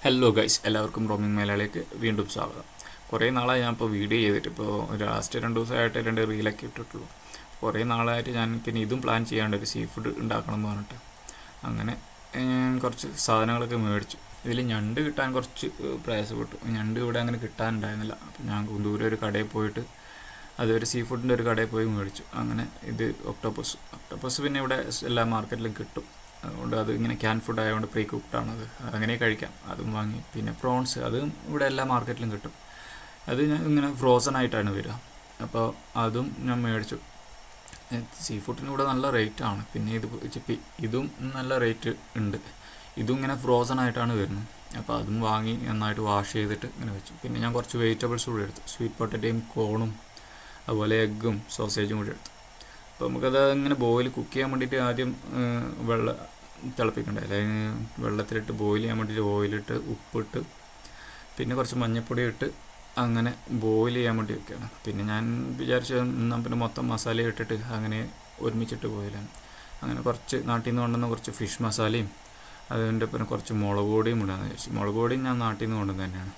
Hello guys, എല്ലാവർക്കും roaming മേലയിലേക്ക് വീണ്ടും സ്വാഗതം. കുറേ നാളായി ഞാൻ ഇപ്പോൾ വീഡിയോ ചെയ്തിട്ട്, ഇപ്പോൾ ലാസ്റ്റ് 2 ദിവസമായിട്ട് 2 റീലൊക്കെ ഇട്ടിട്ടുള്ളൂ. കുറേ നാളായിട്ട് ഞാൻ പിന്നെ ഇതും പ്ലാൻ ചെയ്യാണ്ട് ഒരു സീ ഫുഡ് ഉണ്ടാക്കണം എന്ന് പറഞ്ഞിട്ട് അങ്ങനെ കുറച്ച് സാധനങ്ങളൊക്കെ മേടിച്ചു. ഇതിൽ ഞണ്ട് കിട്ടാൻ കുറച്ച് പ്രയാസപ്പെട്ടു. ഞണ്ട് ഇവിടെ അങ്ങനെ കിട്ടാനുണ്ടായിരുന്നില്ല. അപ്പോൾ ഞാൻ ദൂരെ ഒരു കടയിൽ പോയിട്ട് അതൊരു സീ ഫുഡിൻ്റെ ഒരു കടയിൽ പോയി മേടിച്ചു. അങ്ങനെ ഇത് ഒക്ടോപ്പസ് പിന്നെ ഇവിടെ എല്ലാ മാർക്കറ്റിലും കിട്ടും. അതുകൊണ്ട് അത് ഇങ്ങനെ ക്യാൻ ഫുഡ് ആയതുകൊണ്ട് പ്രീ കുക്ക്ഡാണത്, അങ്ങനെ കഴിക്കാം. അതും വാങ്ങി. പിന്നെ പ്രോൺസ്, അതും ഇവിടെ എല്ലാ മാർക്കറ്റിലും കിട്ടും. അത് ഞാൻ ഇങ്ങനെ ഫ്രോസൺ ആയിട്ടാണ് വരിക. അപ്പോൾ അതും ഞാൻ മേടിച്ചു. സീ ഫുഡിന് ഇവിടെ നല്ല റേറ്റാണ്. പിന്നെ ഇതും നല്ല റേറ്റ് ഉണ്ട്. ഇതും ഇങ്ങനെ ഫ്രോസൺ ആയിട്ടാണ് വരുന്നത്. അപ്പോൾ അതും വാങ്ങി നന്നായിട്ട് വാഷ് ചെയ്തിട്ട് ഇങ്ങനെ വെച്ചു. പിന്നെ ഞാൻ കുറച്ച് വെജിറ്റബിൾസ് കൂടി എടുത്തു. സ്വീറ്റ് പൊട്ടറ്റയും കോണും അതുപോലെ എഗ്ഗും സോസേജും കൂടി എടുത്തു. അപ്പോൾ നമുക്കത് ഇങ്ങനെ കുക്ക് ചെയ്യാൻ വേണ്ടിയിട്ട് ആദ്യം വെള്ളം തിളപ്പിക്കണ്ടേ, അല്ലെങ്കിൽ വെള്ളത്തിലിട്ട് ബോയിൽ ചെയ്യാൻ വേണ്ടിയിട്ട് ഓയിലിട്ട് ഉപ്പിട്ട് പിന്നെ കുറച്ച് മഞ്ഞൾപ്പൊടി ഇട്ട് അങ്ങനെ ബോയിൽ ചെയ്യാൻ വേണ്ടി വെക്കുകയാണ്. പിന്നെ ഞാൻ വിചാരിച്ചു എന്നാൽ പിന്നെ മൊത്തം മസാല ഇട്ടിട്ട് അങ്ങനെ ഒരുമിച്ചിട്ട് ബോയിലാണ്. അങ്ങനെ കുറച്ച് നാട്ടിൽ നിന്ന് കൊണ്ടുവന്ന കുറച്ച് ഫിഷ് മസാലയും അതിൻ്റെ പിന്നെ കുറച്ച് മുളക് പൊടിയും ഇടാമെന്ന് വിചാരിച്ചു. മുളക് പൊടിയും ഞാൻ നാട്ടിൽ നിന്ന് കൊണ്ടുവന്ന് തന്നെയാണ്.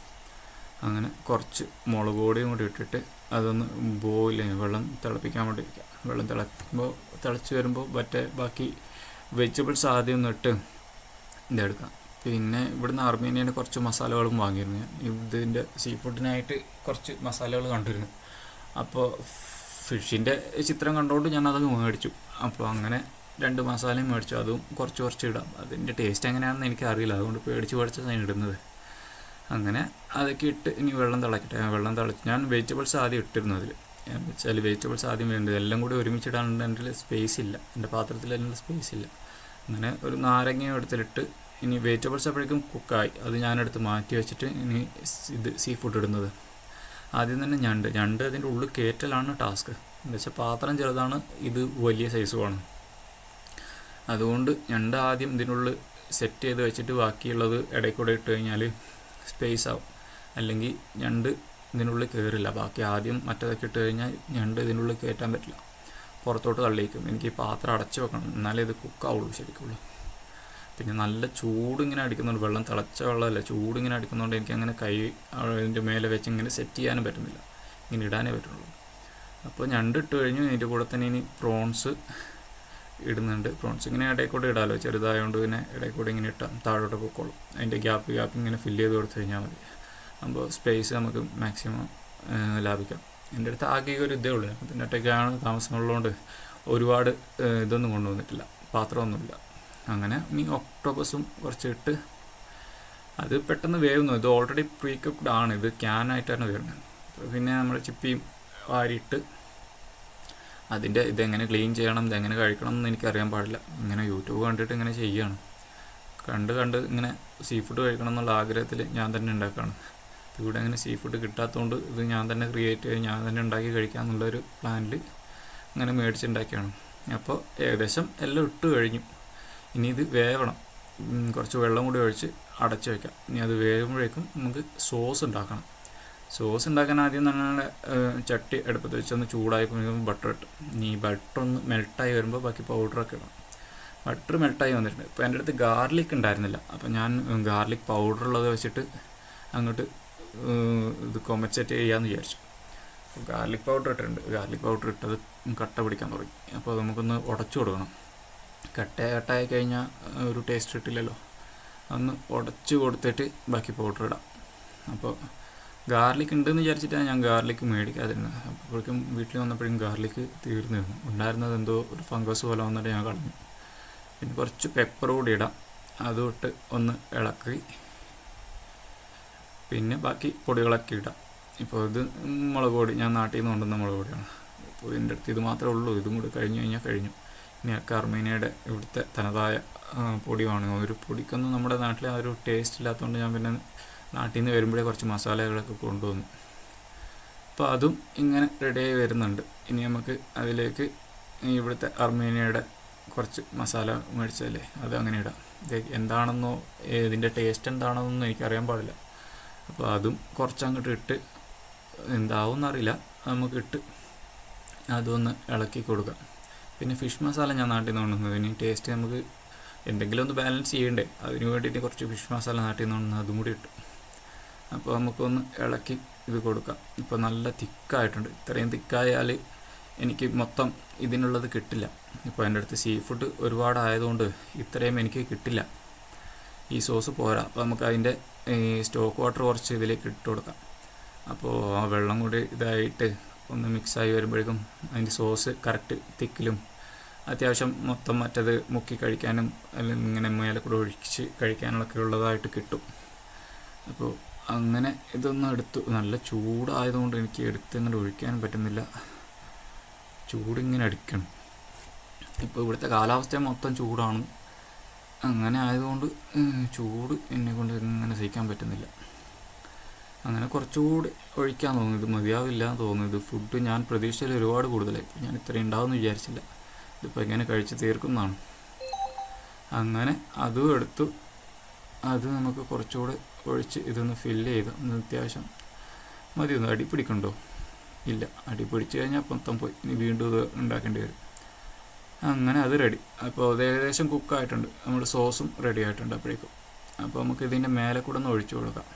അങ്ങനെ കുറച്ച് മുളക് പൊടിയും കൂടി ഇട്ടിട്ട് അതൊന്ന് ബോയിൽ വെള്ളം തിളപ്പിക്കാൻ വേണ്ടി വയ്ക്കാം. വെള്ളം തിളച്ച് വരുമ്പോൾ ബാക്കി വെജിറ്റബിൾസ് ആദ്യം ഒന്ന് ഇട്ട് ഇതെടുക്കാം. പിന്നെ ഇവിടുന്ന് അർമേനിയൻ്റെ കുറച്ച് മസാലകളും വാങ്ങിയിരുന്നു ഞാൻ. ഇതിൻ്റെ സീ ഫുഡിനായിട്ട് കുറച്ച് മസാലകൾ കണ്ടിരുന്നു. അപ്പോൾ ഫിഷിൻ്റെ ചിത്രം കണ്ടുകൊണ്ട് ഞാനത് മേടിച്ചു. അപ്പോൾ അങ്ങനെ 2 മസാലയും മേടിച്ചു. അതും കുറച്ച് ഇടാം. അതിൻ്റെ ടേസ്റ്റ് എങ്ങനെയാണെന്ന് എനിക്കറിയില്ല, അതുകൊണ്ട് പേടിച്ച് ഞാൻ ഇടുന്നത്. അങ്ങനെ അതൊക്കെ ഇട്ട് ഇനി വെള്ളം തിളക്കട്ടെ. വെള്ളം തിളച്ച് ഞാൻ വെജിറ്റബിൾസ് ആദ്യം ഇട്ടിരുന്നു. അതിൽ വെച്ചാൽ വെജിറ്റബിൾസ് ആദ്യം വേണ്ടത് എല്ലാം കൂടി ഒരുമിച്ചിടാണ്ട് എൻ്റെ സ്പേസ് ഇല്ല, എൻ്റെ പാത്രത്തിൽ അതിനുള്ള സ്പേസ് ഇല്ല. അങ്ങനെ ഒരു നാരങ്ങയും എടുത്തിട്ട് ഇനി വെജിറ്റബിൾസ് അപ്പോഴേക്കും കുക്കായി. അത് ഞാനെടുത്ത് മാറ്റി വെച്ചിട്ട് ഇനി ഇത് സീ ഫുഡ് ഇടുന്നത്. ആദ്യം തന്നെ ഞണ്ട് അതിൻ്റെ ഉള്ളിൽ കയറ്റലാണ് ടാസ്ക്. എന്താ വെച്ചാൽ പാത്രം ചെറുതാണ്, ഇത് വലിയ സൈസുമാണ്. അതുകൊണ്ട് ഞണ്ട് ആദ്യം ഇതിനുള്ളിൽ സെറ്റ് ചെയ്ത് വെച്ചിട്ട് ബാക്കിയുള്ളത് ഇടയിൽ കൂടെ ഇട്ട് കഴിഞ്ഞാൽ സ്പേസ് ആവും. അല്ലെങ്കിൽ ഞണ്ട് ഇതിനുള്ളിൽ കയറില്ല. ബാക്കി ആദ്യം മറ്റേതൊക്കെ ഇട്ട് കഴിഞ്ഞാൽ ഞണ്ട് ഇതിനുള്ളിൽ കയറ്റാൻ പറ്റില്ല, പുറത്തോട്ട് തള്ളിയിരിക്കും. എനിക്ക് പാത്രം അടച്ച് വെക്കണം, എന്നാലേ ഇത് കുക്കാവുള്ളൂ ശരിക്കുള്ളൂ. പിന്നെ നല്ല ചൂടിങ്ങനെ അടിക്കുന്നുണ്ട്. വെള്ളം തിളച്ച വെള്ളമല്ല, ചൂടിങ്ങനെ അടിക്കുന്നതുകൊണ്ട് എനിക്ക് അങ്ങനെ കൈ അതിൻ്റെ മേലെ വെച്ച് ഇങ്ങനെ സെറ്റ് ചെയ്യാനും പറ്റുന്നില്ല, ഇങ്ങനെ ഇടാനേ പറ്റുള്ളൂ. അപ്പോൾ ഞണ്ട് ഇട്ട് കഴിഞ്ഞു. അതിൻ്റെ കൂടെ തന്നെ ഇനി പ്രോൺസ് ഇടുന്നുണ്ട്. പ്രോൺസ് ഇങ്ങനെ ഇടയിൽ കൂടെ ഇടാമല്ലോ, ചെറുതായതുകൊണ്ട് പിന്നെ ഇടയിൽ കൂടെ ഇങ്ങനെ ഇട്ടാൽ താഴോട്ട് പൊക്കോളും. അതിൻ്റെ ഗ്യാപ്പ് ഇങ്ങനെ ഫില്ല് ചെയ്ത് കൊടുത്തു കഴിഞ്ഞാൽ മതി. അപ്പോൾ സ്പേസ് നമുക്ക് മാക്സിമം ലാഭിക്കാം. എൻ്റെ അടുത്ത് ആകെ ഒരു ഇതേ ഉള്ളൂ. പിന്നെ ഒറ്റയ്ക്കാണ് താമസമുള്ളതുകൊണ്ട് ഒരുപാട് ഇതൊന്നും കൊണ്ടുവന്നിട്ടില്ല, പാത്രമൊന്നുമില്ല. അങ്ങനെ ഇനി ഒക്ടോപ്പസും കുറച്ചിട്ട് അത് പെട്ടെന്ന് വേവുന്നു. ഇത് ഓൾറെഡി പ്രീ കുക്ക്ഡ് ആണ്, ഇത് ക്യാനായിട്ടാണ് വരുന്നത്. പിന്നെ നമ്മൾ ചിപ്പിയും വാരിയിട്ട് അതിൻ്റെ ഇതെങ്ങനെ ക്ലീൻ ചെയ്യണം, ഇതെങ്ങനെ കഴിക്കണം എന്ന് എനിക്കറിയാൻ പാടില്ല. ഇങ്ങനെ യൂട്യൂബ് കണ്ടിട്ട് ഇങ്ങനെ ചെയ്യുകയാണ്. കണ്ട് ഇങ്ങനെ സീ ഫുഡ് കഴിക്കണം എന്നുള്ള ആഗ്രഹത്തിൽ ഞാൻ തന്നെ ഉണ്ടാക്കുകയാണ്. ഇവിടെ അങ്ങനെ സീ ഫുഡ് കിട്ടാത്തതുകൊണ്ട് ഇത് ഞാൻ തന്നെ ക്രിയേറ്റ് ചെയ്ത് ഞാൻ തന്നെ ഉണ്ടാക്കി കഴിക്കാമെന്നുള്ളൊരു പ്ലാനിൽ ഇങ്ങനെ മേടിച്ചുണ്ടാക്കിയാണ്. അപ്പോൾ ഏകദേശം എല്ലാം ഇട്ട് കഴിഞ്ഞു. ഇനി ഇത് വേവണം. കുറച്ച് വെള്ളം കൂടി ഒഴിച്ച് അടച്ച് വയ്ക്കാം. ഇനി അത് വേവുമ്പോഴേക്കും നമുക്ക് സോസ് ഉണ്ടാക്കണം. സോസ് ഉണ്ടാക്കാൻ ആദ്യം തന്നെ ചട്ടി അടുപ്പത്ത് വെച്ചൊന്ന് ചൂടായപ്പോൾ ബട്ടർ ഇട്ടു. ഇനി ബട്ടർ ഒന്ന് മെൽട്ടായി വരുമ്പോൾ ബാക്കി പൗഡറൊക്കെ ഇടണം. ബട്ടർ മെൽട്ടായി വന്നിട്ടുണ്ട്. ഇപ്പോൾ എൻ്റെ അടുത്ത് ഗാർലിക് ഉണ്ടായിരുന്നില്ല. അപ്പോൾ ഞാൻ ഗാർലിക് പൗഡറുള്ളത് വെച്ചിട്ട് അങ്ങോട്ട് ഇത് കൊമച്ചറ്റ് ചെയ്യാമെന്ന് വിചാരിച്ചു. അപ്പോൾ ഗാർലിക് പൗഡർ ഇട്ടിട്ടുണ്ട്. ഗാർലിക് പൗഡർ ഇട്ടത് കട്ട പിടിക്കാൻ തുടങ്ങി. അപ്പോൾ നമുക്കൊന്ന് ഉടച്ചു കൊടുക്കണം. കട്ടയായി കഴിഞ്ഞാൽ ഒരു ടേസ്റ്റ് കിട്ടില്ലല്ലോ. ഒന്ന് ഉടച്ച് കൊടുത്തിട്ട് ബാക്കി പൗഡർ ഇടാം. അപ്പോൾ ഗാർലിക് ഉണ്ടെന്ന് വിചാരിച്ചിട്ടാണ് ഞാൻ ഗാർലിക് മേടിക്കാതിരുന്നത്. അപ്പോഴേക്കും വീട്ടിൽ വന്നപ്പോഴും ഗാർലിക് തീർന്നിരുന്നു. ഉണ്ടായിരുന്നത് എന്തോ ഒരു ഫംഗസ് പോലെ വന്നിട്ട് ഞാൻ കളഞ്ഞു. പിന്നെ കുറച്ച് പെപ്പർ കൂടി ഇടാം. അതുമിട്ട് ഒന്ന് ഇളക്കി പിന്നെ ബാക്കി പൊടികളൊക്കെ ഇടാം. ഇപ്പോൾ ഇത് മുളക് പൊടി, ഞാൻ നാട്ടിൽ നിന്ന് കൊണ്ടുവന്ന മുളക് പൊടിയാണ്. ഇപ്പോൾ എൻ്റെ അടുത്ത് ഇത് മാത്രമേ ഉള്ളൂ. ഇതും കൂടി കഴിഞ്ഞാൽ കഴിഞ്ഞു. ഇനിയൊക്കെ അർമേനിയയുടെ ഇവിടുത്തെ തനതായ പൊടിയാണ്. ഒരു പൊടിക്കൊന്നും നമ്മുടെ നാട്ടിൽ ആ ഒരു ടേസ്റ്റ് ഇല്ലാത്തതുകൊണ്ട് ഞാൻ പിന്നെ നാട്ടിൽ നിന്ന് വരുമ്പോഴേ കുറച്ച് മസാലകളൊക്കെ കൊണ്ടുവന്നു. അപ്പോൾ അതും ഇങ്ങനെ റെഡിയായി വരുന്നുണ്ട്. ഇനി നമുക്ക് അതിലേക്ക് ഇവിടുത്തെ അർമേനിയയുടെ കുറച്ച് മസാല മേടിച്ചതല്ലേ, അത് അങ്ങനെ ഇടാം. ഇത് എന്താണെന്നോ ഇതിൻ്റെ ടേസ്റ്റ് എന്താണെന്നൊന്നും എനിക്കറിയാൻ പാടില്ല. അപ്പോൾ അതും കുറച്ചങ്ങോട്ട് ഇട്ട് എന്താവുമെന്നറിയില്ല, നമുക്ക് ഇട്ട് അതൊന്ന് ഇളക്കി കൊടുക്കാം. പിന്നെ ഫിഷ് മസാല ഞാൻ നാട്ടിൽ നിന്ന് കൊണ്ടുവന്നത്. ഇനി ടേസ്റ്റ് നമുക്ക് എന്തെങ്കിലും ഒന്ന് ബാലൻസ് ചെയ്യണ്ടേ, അതിന് വേണ്ടിയിട്ട് കുറച്ച് ഫിഷ് മസാല നാട്ടിൽ നിന്ന് അതും കൂടി ഇട്ടു. അപ്പോൾ നമുക്കൊന്ന് ഇളക്കി ഇത് കൊടുക്കാം. ഇപ്പോൾ നല്ല തിക്കായിട്ടുണ്ട്. ഇത്രയും തിക്കായാൽ എനിക്ക് മൊത്തം ഇതിനുള്ളത് കിട്ടില്ല. ഇപ്പോൾ എൻ്റെ അടുത്ത് സീ ഫുഡ് ഒരുപാടായതുകൊണ്ട് ഇത്രയും എനിക്ക് കിട്ടില്ല, ഈ സോസ് പോരാ. അപ്പോൾ നമുക്ക് അതിൻ്റെ സ്റ്റോക്ക് വാട്ടർ കുറച്ച് ഇതിലേക്ക് ഇട്ട് കൊടുക്കാം. അപ്പോൾ ആ വെള്ളം കൂടി ഇതായിട്ട് ഒന്ന് മിക്സായി വരുമ്പോഴേക്കും അതിൻ്റെ സോസ് കറക്റ്റ് തിക്കിലും അത്യാവശ്യം മൊത്തം മറ്റത് മുക്കി കഴിക്കാനും അല്ലെങ്കിൽ ഇങ്ങനെ മേലെ കൂടെ ഒഴിച്ച് കഴിക്കാനൊക്കെ ഉള്ളതായിട്ട് കിട്ടും. അപ്പോൾ അങ്ങനെ ഇതൊന്നും എടുത്തു. നല്ല ചൂടായതുകൊണ്ട് എനിക്ക് എടുത്തിങ്ങനെ ഒഴിക്കാനും പറ്റുന്നില്ല, ചൂടിങ്ങനെ അടിക്കണം. ഇപ്പോൾ ഇവിടുത്തെ കാലാവസ്ഥ മൊത്തം ചൂടാണ്. അങ്ങനെ ആയതുകൊണ്ട് ചൂട് എന്നെക്കൊണ്ട് ഇങ്ങനെ സഹിക്കാൻ പറ്റുന്നില്ല. അങ്ങനെ കുറച്ചുകൂടി ഒഴിക്കാൻ തോന്നുന്നു. ഇത് മതിയാവില്ല എന്ന് തോന്നുന്നു. ഇത് ഫുഡ് ഞാൻ പ്രതീക്ഷിച്ചതിൽ ഒരുപാട് കൂടുതലായി. ഞാൻ ഇത്രയും ഉണ്ടാവുമെന്ന് വിചാരിച്ചില്ല. ഇതിപ്പോൾ ഇങ്ങനെ കഴിച്ച് തീർക്കുന്നതാണ്. അങ്ങനെ അതും എടുത്തു. അത് നമുക്ക് കുറച്ചുകൂടെ ഒഴിച്ച് ഇതൊന്ന് ഫില്ല് ചെയ്ത് ഒന്ന് അത്യാവശ്യം മതി. ഒന്ന് അടി പിടിക്കണ്ടോ? ഇല്ല, അടി പിടിച്ച് കഴിഞ്ഞാൽ മൊത്തം പോയി. ഇനി വീണ്ടും ഇത് ഉണ്ടാക്കേണ്ടി വരും. അങ്ങനെ അത് റെഡി. അപ്പോൾ അത് ഏകദേശം കുക്കായിട്ടുണ്ട്. നമ്മുടെ സോസും റെഡി ആയിട്ടുണ്ട് അപ്പോഴേക്കും. അപ്പോൾ നമുക്ക് ഇതിൻ്റെ മേലെ കൂടെ ഒന്ന് ഒഴിച്ചു കൊടുക്കാം.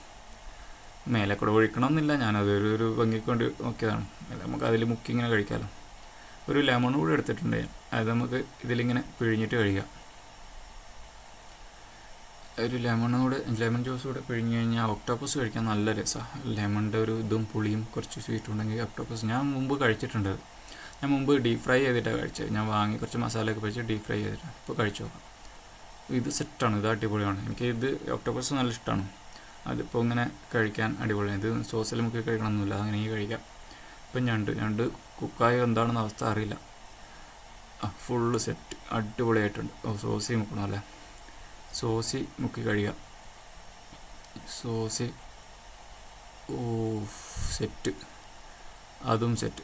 മേലെ കൂടെ ഒഴിക്കണമെന്നില്ല, ഞാനതൊരു ഭംഗിക്ക് വേണ്ടി നോക്കിയതാണ്. നമുക്ക് അതിൽ മുക്കി ഇങ്ങനെ കഴിക്കാമല്ലോ. ഒരു ലെമൺ കൂടെ എടുത്തിട്ടുണ്ട് ഞാൻ. അത് നമുക്ക് ഇതിലിങ്ങനെ പിഴിഞ്ഞിട്ട് കഴിക്കാം. ഒരു ലെമൺ ജ്യൂസ് കൂടെ പിഴിഞ്ഞ് കഴിഞ്ഞാൽ ഒക്ടോപ്പസ് കഴിക്കാൻ നല്ല രസമാണ്. ലെമണിൻ്റെ ഒരു ഇതും പുളിയും കുറച്ച് സ്വീറ്റ് ഉണ്ടെങ്കിൽ ഒക്ടോപ്പസ് ഞാൻ മുമ്പ് കഴിച്ചിട്ടുണ്ട്. ഞാൻ മുമ്പ് ഡീപ് ഫ്രൈ ചെയ്തിട്ടാണ് കഴിച്ചത്. ഞാൻ വാങ്ങി കുറച്ച് മസാലയൊക്കെ വെച്ച് ഡീപ് ഫ്രൈ ചെയ്തിട്ടാണ്. ഇപ്പോൾ കഴിച്ചു നോക്കാം. ഇത് സെറ്റാണ്, ഇത് അടിപൊളിയാണ്. എനിക്ക് ഇത് ഒക്ടോപ്പസ് നല്ല ഇഷ്ടമാണ്. അതിപ്പോൾ ഇങ്ങനെ കഴിക്കാൻ അടിപൊളിയാണ്. ഇത് സോസിൽ മുക്കി കഴിക്കണമെന്നില്ല, അങ്ങനെ കഴിക്കാം. ഇപ്പം ഞണ്ട് കുക്കായ എന്താണെന്ന് അവസ്ഥ അറിയില്ല. ഫുള്ള് സെറ്റ്, അടിപൊളിയായിട്ടുണ്ട്. സോസി മുക്കണം അല്ലേ, സോസി മുക്കി കഴിക്കാം. സോസി സെറ്റ്, അതും സെറ്റ്.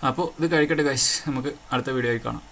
അപ്പോൾ ഇത് കഴിക്കട്ടെ ഗൈസ്, നമുക്ക് അടുത്ത വീഡിയോയിൽ കാണാം.